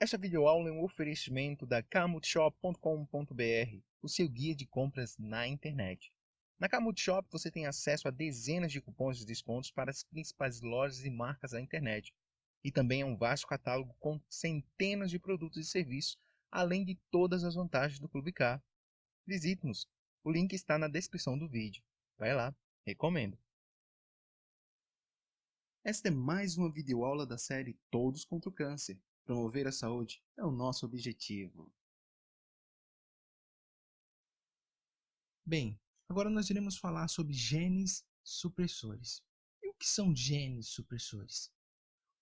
Esta videoaula é um oferecimento da camutshop.com.br, o seu guia de compras na internet. Na Camut Shop você tem acesso a dezenas de cupons de descontos para as principais lojas e marcas da internet. E também a um vasto catálogo com centenas de produtos e serviços, além de todas as vantagens do Clube Car. Visite-nos. O link está na descrição do vídeo. Vai lá, recomendo. Esta é mais uma videoaula da série Todos contra o Câncer. Promover a saúde é o nosso objetivo. Bem, agora nós iremos falar sobre genes supressores. E o que são genes supressores?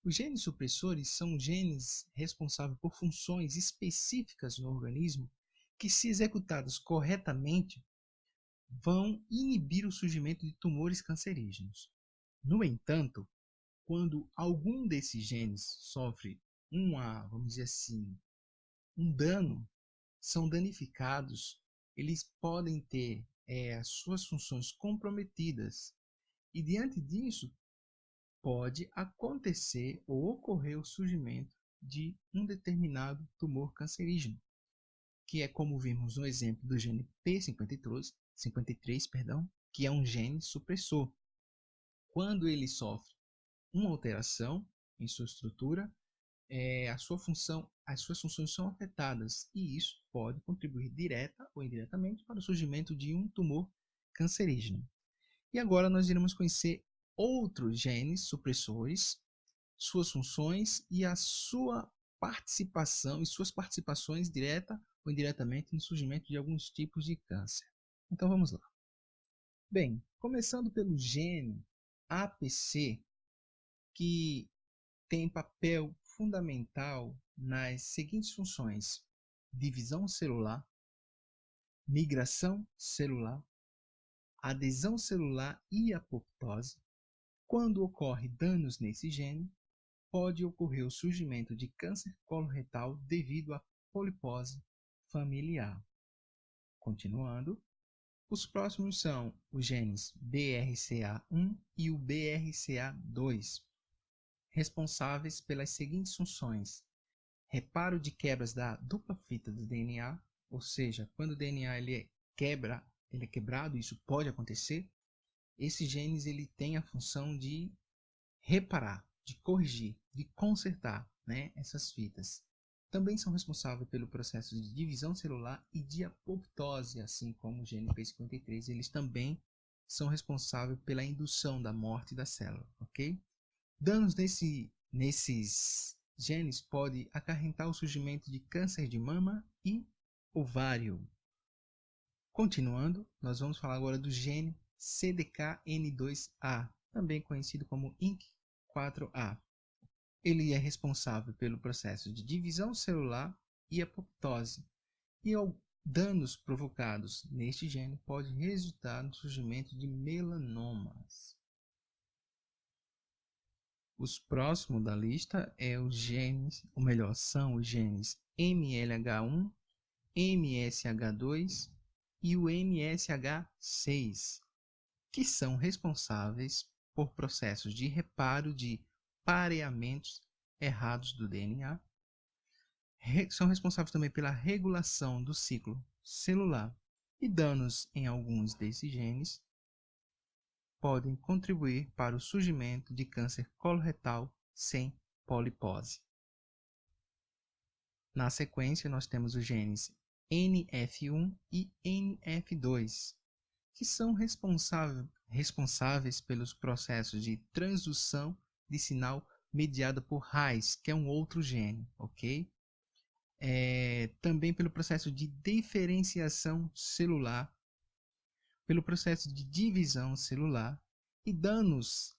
Os genes supressores são genes responsáveis por funções específicas no organismo que, se executadas corretamente, vão inibir o surgimento de tumores cancerígenos. No entanto, quando algum desses genes sofre vamos dizer assim, um dano, são danificados, eles podem ter as suas funções comprometidas e, diante disso, pode acontecer ou ocorrer o surgimento de um determinado tumor cancerígeno, que é como vimos no exemplo do gene P53, que é um gene supressor. Quando ele sofre uma alteração em sua estrutura, as suas funções são afetadas e isso pode contribuir direta ou indiretamente para o surgimento de um tumor cancerígeno. E agora nós iremos conhecer outros genes supressores, suas funções e a sua participação e suas participações direta ou indiretamente no surgimento de alguns tipos de câncer. Então vamos lá. Bem, começando pelo gene APC, que tem papel fundamental nas seguintes funções: divisão celular, migração celular, adesão celular e apoptose. Quando ocorre danos nesse gene, pode ocorrer o surgimento de câncer coloretal devido à polipose familiar. Continuando, os próximos são os genes BRCA1 e o BRCA2, responsáveis pelas seguintes funções: reparo de quebras da dupla fita do DNA, ou seja, quando o DNA ele é quebrado, isso pode acontecer. Esses genes ele tem a função de reparar, de corrigir, de consertar, essas fitas. Também são responsáveis pelo processo de divisão celular e de apoptose, assim como o gene P53, eles também são responsáveis pela indução da morte da célula, ok? Danos nesses genes podem acarretar o surgimento de câncer de mama e ovário. Continuando, nós vamos falar agora do gene CDKN2A, também conhecido como INC4A. Ele é responsável pelo processo de divisão celular e apoptose, e danos provocados neste gene podem resultar no surgimento de melanomas. Os próximos da lista são os genes MLH1, MSH2 e o MSH6, que são responsáveis por processos de reparo de pareamentos errados do DNA. São responsáveis também pela regulação do ciclo celular, e danos em alguns desses genes podem contribuir para o surgimento de câncer coloretal sem polipose. Na sequência, nós temos os genes NF1 e NF2, que são responsáveis pelos processos de transdução de sinal mediada por RAS, que é um outro gene, ok? Também pelo processo de diferenciação celular, pelo processo de divisão celular, e danos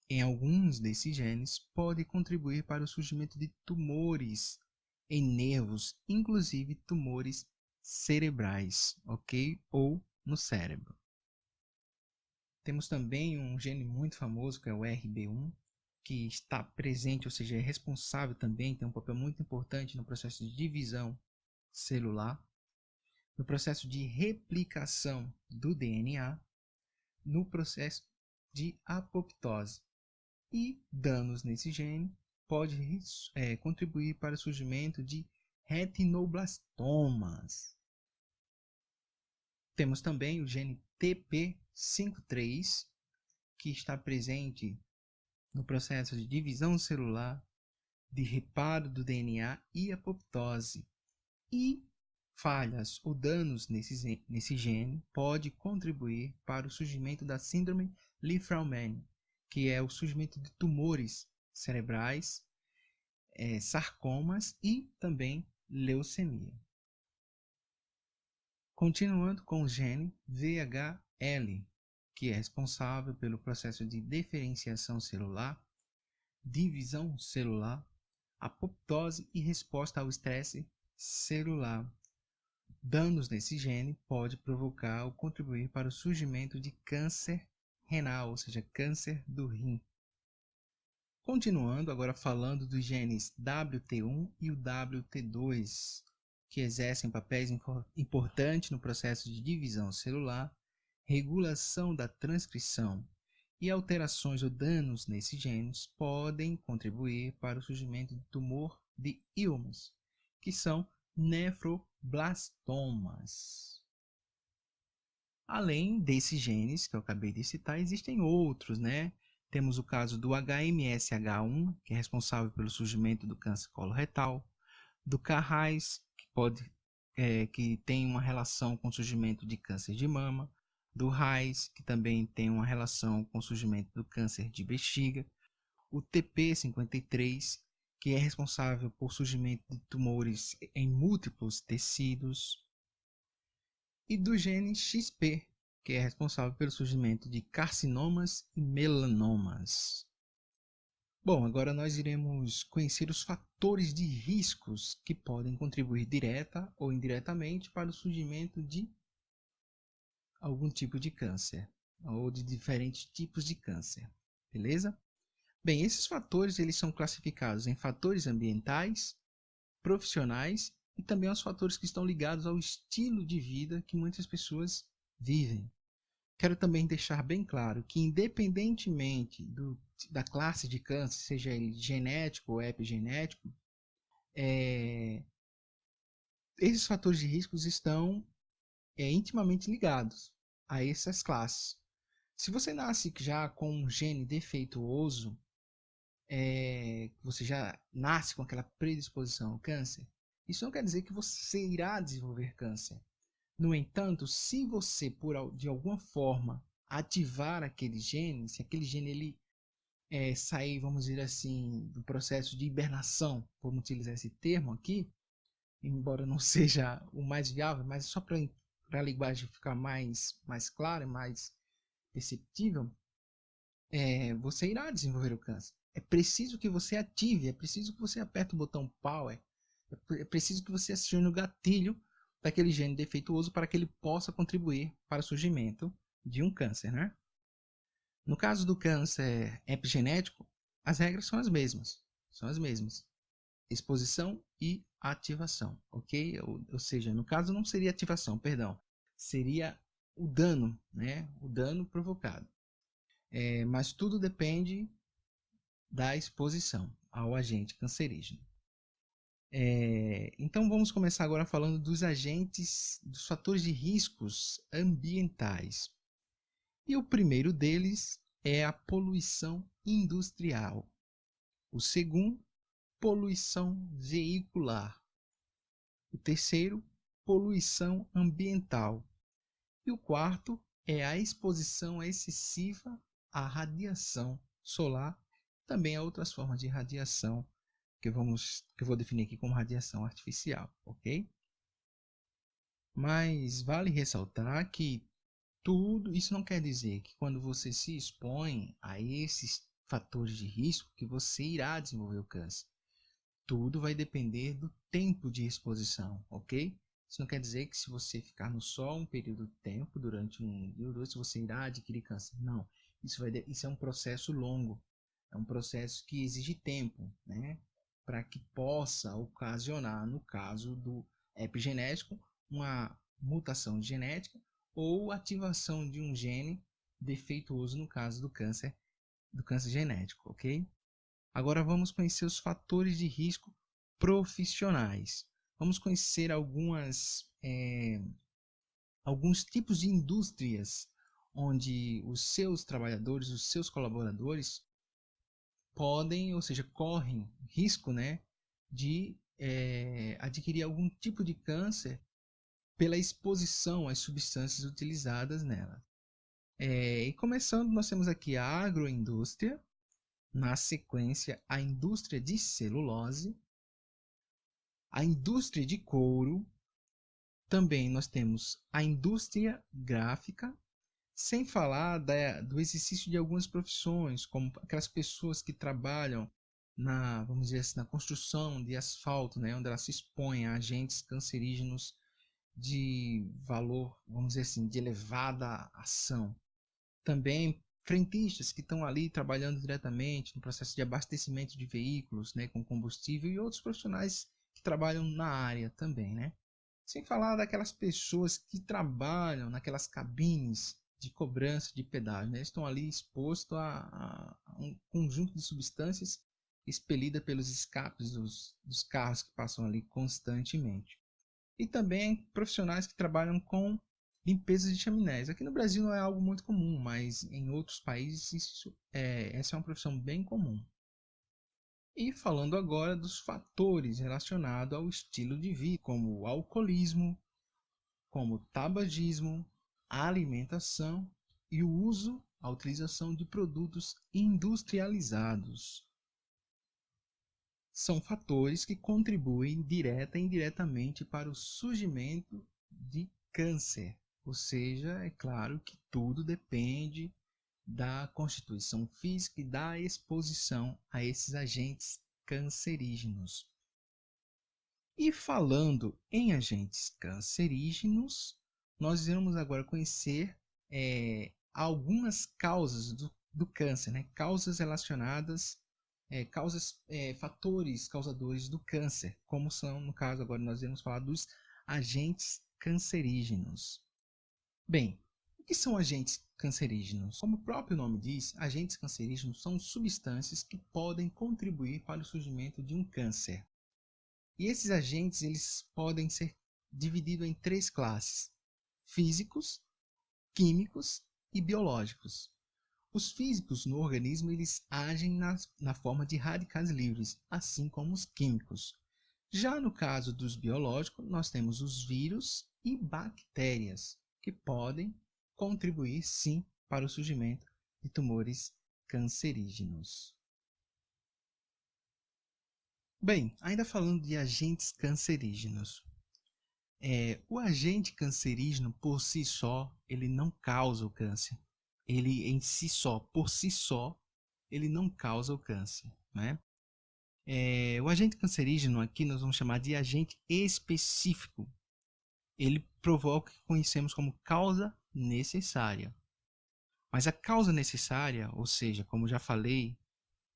em alguns desses genes podem contribuir para o surgimento de tumores em nervos, inclusive tumores cerebrais, ok? Ou no cérebro. Temos também um gene muito famoso, que é o RB1, que está presente, ou seja, é responsável também, tem um papel muito importante no processo de divisão celular, no processo de replicação do DNA, no processo de apoptose. E danos nesse gene pode contribuir para o surgimento de retinoblastomas. Temos também o gene TP53, que está presente no processo de divisão celular, de reparo do DNA e apoptose. E falhas ou danos nesse gene pode contribuir para o surgimento da síndrome Li-Fraumeni, que é o surgimento de tumores cerebrais, sarcomas e também leucemia. Continuando com o gene VHL, que é responsável pelo processo de diferenciação celular, divisão celular, apoptose e resposta ao estresse celular. Danos nesse gene pode provocar ou contribuir para o surgimento de câncer renal, ou seja, câncer do rim. Continuando, agora falando dos genes WT1 e o WT2, que exercem papéis importantes no processo de divisão celular, regulação da transcrição e alterações ou danos nesses genes podem contribuir para o surgimento de tumor de Ewens, que são nefroblastomas. Além desses genes que eu acabei de citar, existem outros, né? Temos o caso do HMSH1, que é responsável pelo surgimento do câncer coloretal, do Carrais, que tem uma relação com o surgimento de câncer de mama, do RAIS, que também tem uma relação com o surgimento do câncer de bexiga, o TP53, que é responsável por surgimento de tumores em múltiplos tecidos, e do gene XP, que é responsável pelo surgimento de carcinomas e melanomas. Bom, agora nós iremos conhecer os fatores de riscos que podem contribuir direta ou indiretamente para o surgimento de algum tipo de câncer, ou de diferentes tipos de câncer, beleza? Bem, esses fatores eles são classificados em fatores ambientais, profissionais e também aos fatores que estão ligados ao estilo de vida que muitas pessoas vivem. Quero também deixar bem claro que, independentemente da classe de câncer, seja ele genético ou epigenético, esses fatores de riscos estão intimamente ligados a essas classes. Se você nasce já com um gene defeituoso, você já nasce com aquela predisposição ao câncer, isso não quer dizer que você irá desenvolver câncer. No entanto, se você, de alguma forma, ativar aquele gene, se aquele gene ele sair, vamos dizer assim, do processo de hibernação, vamos utilizar esse termo aqui, embora não seja o mais viável, mas só para a linguagem ficar mais clara, mais perceptível, você irá desenvolver o câncer. É preciso que você ative, é preciso que você aperte o botão power, é preciso que você acione o gatilho daquele gene defeituoso para que ele possa contribuir para o surgimento de um câncer, né? No caso do câncer epigenético, as regras são as mesmas. Exposição e ativação, ok? Ou seja, no caso não seria ativação, perdão. Seria o dano, né? O dano provocado. Mas tudo depende da exposição ao agente cancerígeno. Então vamos começar agora falando dos fatores de riscos ambientais. E o primeiro deles é a poluição industrial. O segundo, poluição veicular. O terceiro, poluição ambiental. E o quarto é a exposição excessiva à radiação solar, também a outras formas de radiação que eu vou definir aqui como radiação artificial, ok? Mas vale ressaltar que tudo isso não quer dizer que quando você se expõe a esses fatores de risco que você irá desenvolver o câncer. Tudo vai depender do tempo de exposição, ok? Isso não quer dizer que se você ficar no sol um período de tempo, durante um dia ou dois, você irá adquirir câncer. Não, isso é um processo longo, é um processo que exige tempo, né? Para que possa ocasionar, no caso do epigenético, uma mutação genética ou ativação de um gene defeituoso no caso do câncer genético, ok? Agora vamos conhecer os fatores de risco profissionais. Vamos conhecer alguns tipos de indústrias onde os seus trabalhadores, os seus colaboradores podem, ou seja, correm risco, né, de adquirir algum tipo de câncer pela exposição às substâncias utilizadas nela. E começando, nós temos aqui a agroindústria, na sequência a indústria de celulose, a indústria de couro, também nós temos a indústria gráfica, sem falar do exercício de algumas profissões, como aquelas pessoas que trabalham vamos dizer assim, na construção de asfalto, né, onde elas se expõem a agentes cancerígenos de valor, vamos dizer assim, de elevada ação. Também frentistas que estão ali trabalhando diretamente no processo de abastecimento de veículos, né, com combustível, e outros profissionais que trabalham na área também, né? Sem falar daquelas pessoas que trabalham naquelas cabines de cobrança de pedágio, né? Estão ali expostos a um conjunto de substâncias expelida pelos escapes dos carros que passam ali constantemente. E também profissionais que trabalham com limpeza de chaminés. Aqui no Brasil não é algo muito comum, mas em outros países essa é uma profissão bem comum. E falando agora dos fatores relacionados ao estilo de vida, como o alcoolismo, como o tabagismo, a alimentação e o uso, a utilização de produtos industrializados. São fatores que contribuem direta e indiretamente para o surgimento de câncer. Ou seja, é claro que tudo depende da constituição física e da exposição a esses agentes cancerígenos. E falando em agentes cancerígenos, nós iremos agora conhecer algumas causas do câncer, né? Causas relacionadas, fatores causadores do câncer, como são, no caso, agora nós iremos falar dos agentes cancerígenos. Bem, o que são agentes cancerígenos? Como o próprio nome diz, agentes cancerígenos são substâncias que podem contribuir para o surgimento de um câncer. E esses agentes eles podem ser divididos em 3 classes: físicos, químicos e biológicos. Os físicos no organismo eles agem na forma de radicais livres, assim como os químicos. Já no caso dos biológicos, nós temos os vírus e bactérias, que podem contribuir sim para o surgimento de tumores cancerígenos. Bem, ainda falando de agentes cancerígenos, o agente cancerígeno por si só, ele não causa o câncer. Ele em si só, por si só, ele não causa o câncer, né? O agente cancerígeno aqui nós vamos chamar de agente específico. Ele provoca o que conhecemos como causa necessária. Mas a causa necessária, ou seja, como já falei,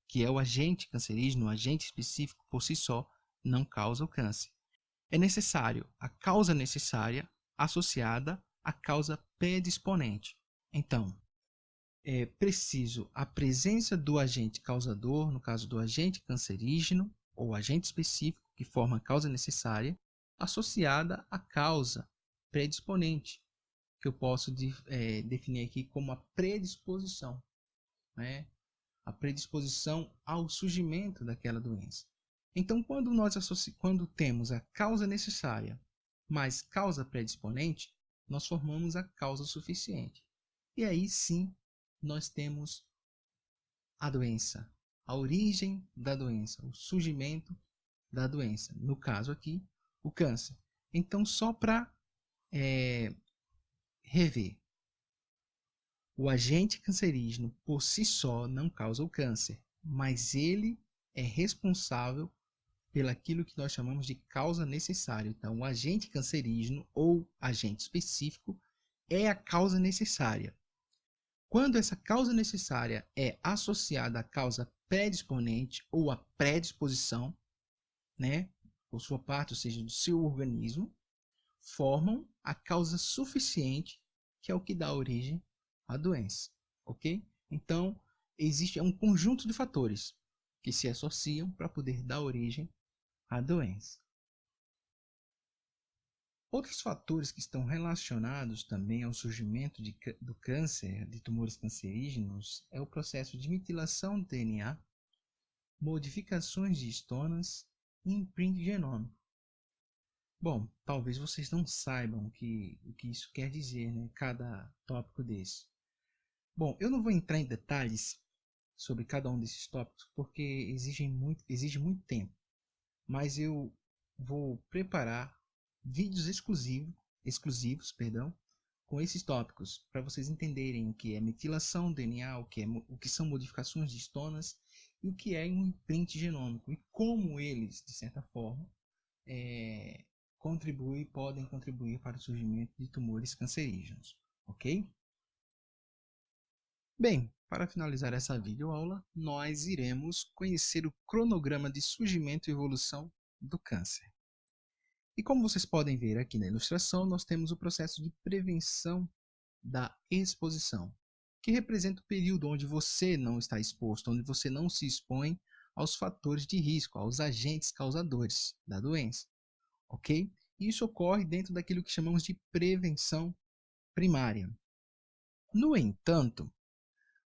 que é o agente cancerígeno, o agente específico por si só, não causa o câncer. É necessário a causa necessária associada à causa predisponente. Então, é preciso a presença do agente causador, no caso do agente cancerígeno, ou agente específico, que forma a causa necessária, associada à causa predisponente, que eu posso definir aqui como a predisposição, né? A predisposição ao surgimento daquela doença. Então, quando temos a causa necessária mais causa predisponente, nós formamos a causa suficiente. E aí sim, nós temos a doença, a origem da doença, o surgimento da doença. No caso aqui, o câncer. Então, só para rever, o agente cancerígeno por si só não causa o câncer, mas ele é responsável pelaquilo que nós chamamos de causa necessária. Então, o agente cancerígeno ou agente específico é a causa necessária. Quando essa causa necessária é associada à causa predisponente ou à predisposição, né, por sua parte, ou seja, do seu organismo, formam a causa suficiente, que é o que dá origem à doença, ok? Então, existe um conjunto de fatores que se associam para poder dar origem à doença. Outros fatores que estão relacionados também ao surgimento do câncer, de tumores cancerígenos, é o processo de metilação do DNA, modificações de histonas e imprint genômico. Bom, talvez vocês não saibam o que isso quer dizer, né? Cada tópico desse. Bom, eu não vou entrar em detalhes sobre cada um desses tópicos porque exige muito tempo, mas eu vou preparar vídeos exclusivos, com esses tópicos para vocês entenderem o que é metilação do DNA, o que são modificações de histonas e o que é um imprint genômico e como eles, de certa forma, podem contribuir para o surgimento de tumores cancerígenos, ok? Bem, para finalizar essa videoaula, nós iremos conhecer o cronograma de surgimento e evolução do câncer. E como vocês podem ver aqui na ilustração, nós temos o processo de prevenção da exposição, que representa o período onde você não está exposto, onde você não se expõe aos fatores de risco, aos agentes causadores da doença, ok? Isso ocorre dentro daquilo que chamamos de prevenção primária. No entanto,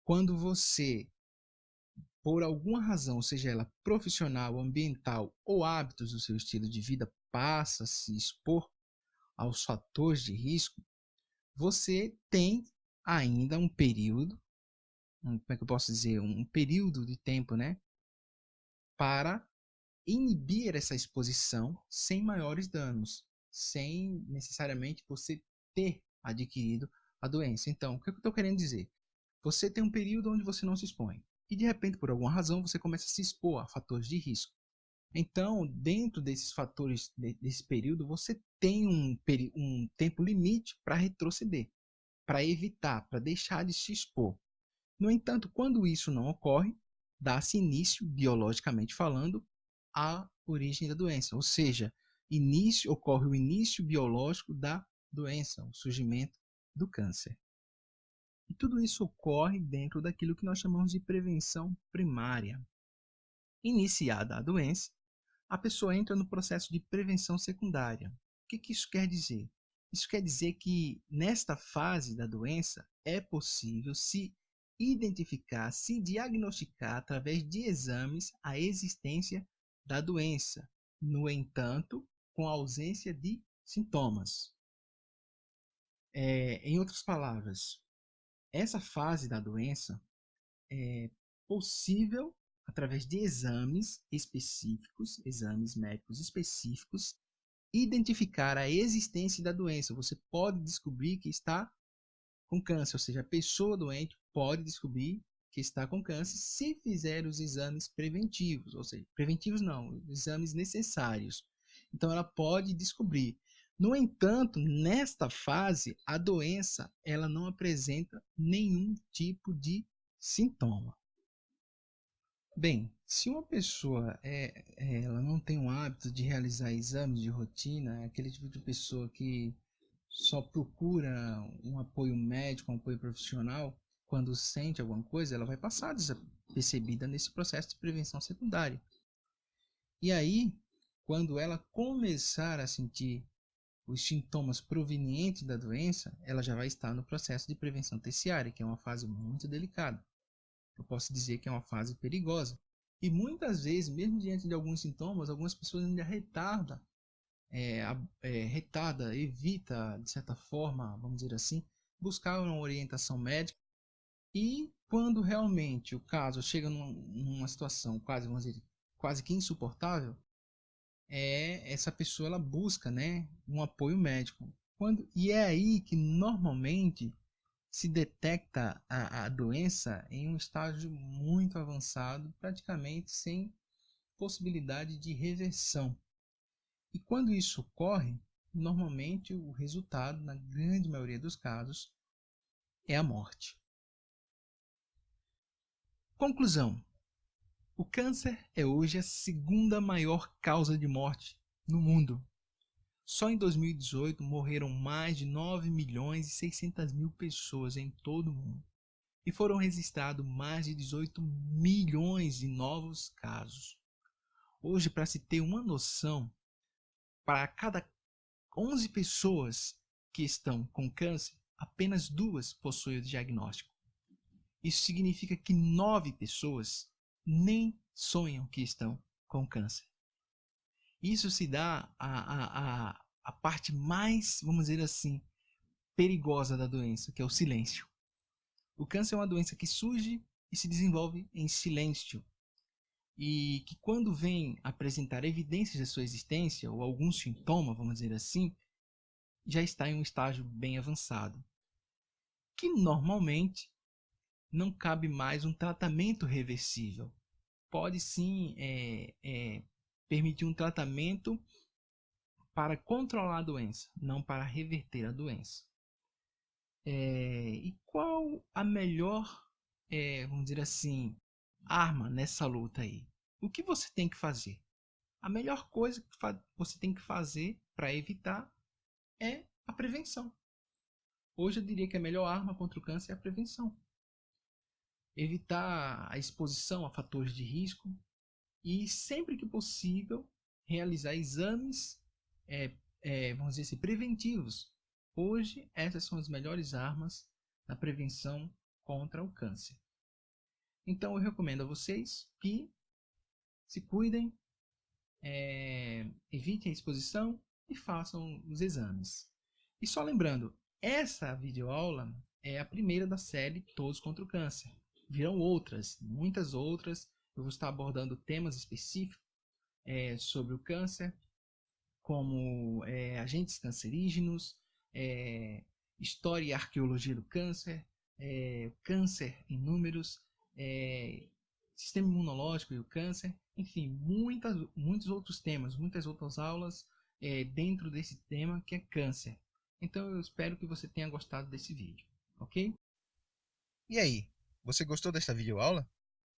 quando você, por alguma razão, seja ela profissional, ambiental ou hábitos do seu estilo de vida, passa a se expor aos fatores de risco, você tem ainda um período, como é que eu posso dizer, um período de tempo, né, para inibir essa exposição sem maiores danos, sem necessariamente você ter adquirido a doença. Então, o que eu estou querendo dizer? Você tem um período onde você não se expõe e de repente, por alguma razão, você começa a se expor a fatores de risco. Então, dentro desses fatores, desse período, você tem um tempo limite para retroceder, para evitar, para deixar de se expor. No entanto, quando isso não ocorre, dá-se início, biologicamente falando, à origem da doença, ou seja, ocorre o início biológico da doença, o surgimento do câncer. E tudo isso ocorre dentro daquilo que nós chamamos de prevenção primária. Iniciada a doença, a pessoa entra no processo de prevenção secundária. O que isso quer dizer? Isso quer dizer que nesta fase da doença é possível se identificar, se diagnosticar através de exames a existência da doença, no entanto, com a ausência de sintomas. Em outras palavras, essa fase da doença é possível, através de exames específicos, exames médicos específicos, identificar a existência da doença. Você pode descobrir que está com câncer, ou seja, a pessoa doente pode descobrir que está com câncer se fizer os exames preventivos, ou seja, preventivos não, os exames necessários. Então ela pode descobrir. No entanto, nesta fase, a doença ela não apresenta nenhum tipo de sintoma. Bem, se uma pessoa ela não tem o hábito de realizar exames de rotina, é aquele tipo de pessoa que só procura um apoio médico, um apoio profissional, quando sente alguma coisa, ela vai passar desapercebida nesse processo de prevenção secundária. E aí, quando ela começar a sentir os sintomas provenientes da doença, ela já vai estar no processo de prevenção terciária, que é uma fase muito delicada. Eu posso dizer que é uma fase perigosa. E muitas vezes, mesmo diante de alguns sintomas, algumas pessoas ainda evita, de certa forma, vamos dizer assim, buscar uma orientação médica. E quando realmente o caso chega numa situação quase, vamos dizer, quase que insuportável, essa pessoa ela busca, né, um apoio médico. E é aí que normalmente se detecta a doença em um estágio muito avançado, praticamente sem possibilidade de reversão. E quando isso ocorre, normalmente o resultado, na grande maioria dos casos, é a morte. Conclusão: o câncer é hoje a segunda maior causa de morte no mundo. Só em 2018 morreram mais de 9 milhões e 600 mil pessoas em todo o mundo. e foram registrados mais de 18 milhões de novos casos. Hoje, para se ter uma noção, para cada 11 pessoas que estão com câncer, apenas 2 possuem o diagnóstico. Isso significa que 9 pessoas nem sonham que estão com câncer. Isso se dá a parte mais, vamos dizer assim, perigosa da doença, que é o silêncio. O câncer é uma doença que surge e se desenvolve em silêncio. E que quando vem apresentar evidências da sua existência, ou algum sintoma, vamos dizer assim, já está em um estágio bem avançado. Que normalmente não cabe mais um tratamento reversível. Pode sim permitir um tratamento para controlar a doença, não para reverter a doença. E qual a melhor, vamos dizer assim, arma nessa luta aí? O que você tem que fazer? A melhor coisa que você tem que fazer para evitar é a prevenção. Hoje eu diria que a melhor arma contra o câncer é a prevenção. Evitar a exposição a fatores de risco e, sempre que possível, realizar exames, vamos dizer assim, preventivos. Hoje, essas são as melhores armas na prevenção contra o câncer. Então, eu recomendo a vocês que se cuidem, evitem a exposição e façam os exames. E só lembrando, essa videoaula é a primeira da série Todos contra o Câncer. Virão outras, muitas outras. Eu vou estar abordando temas específicos sobre o câncer, como agentes cancerígenos, história e arqueologia do câncer, câncer em números, sistema imunológico e o câncer, enfim, muitos outros temas, muitas outras aulas dentro desse tema que é câncer. Então eu espero que você tenha gostado desse vídeo, ok? E aí, você gostou desta videoaula?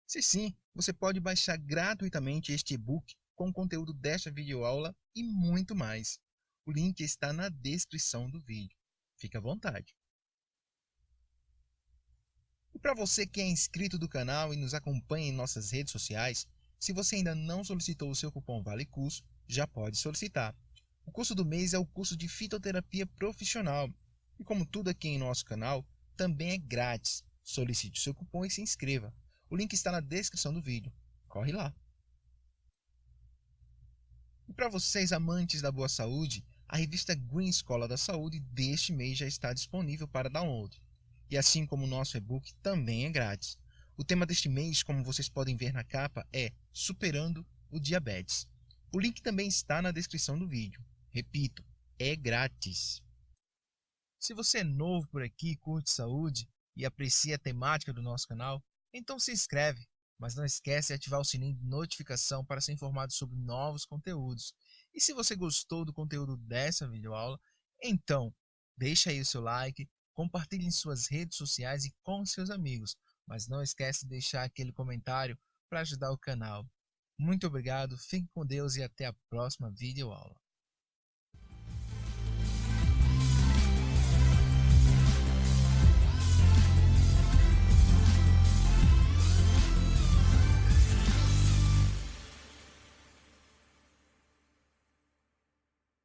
Se sim, você pode baixar gratuitamente este e-book com o conteúdo desta videoaula e muito mais. O link está na descrição do vídeo. Fique à vontade. E para você que é inscrito do canal e nos acompanha em nossas redes sociais, se você ainda não solicitou o seu cupom Vale Curso, já pode solicitar. O curso do mês é o curso de fitoterapia profissional. E como tudo aqui em nosso canal, também é grátis. Solicite o seu cupom e se inscreva. O link está na descrição do vídeo. Corre lá! E para vocês amantes da boa saúde, a revista Green Escola da Saúde deste mês já está disponível para download. E assim como o nosso e-book também é grátis. O tema deste mês, como vocês podem ver na capa, é Superando o Diabetes. O link também está na descrição do vídeo. Repito, é grátis. Se você é novo por aqui, curte saúde e aprecia a temática do nosso canal, então se inscreve, mas não esquece de ativar o sininho de notificação para ser informado sobre novos conteúdos. E se você gostou do conteúdo dessa videoaula, então deixa aí o seu like, compartilhe em suas redes sociais e com seus amigos, mas não esquece de deixar aquele comentário para ajudar o canal. Muito obrigado, fique com Deus e até a próxima videoaula.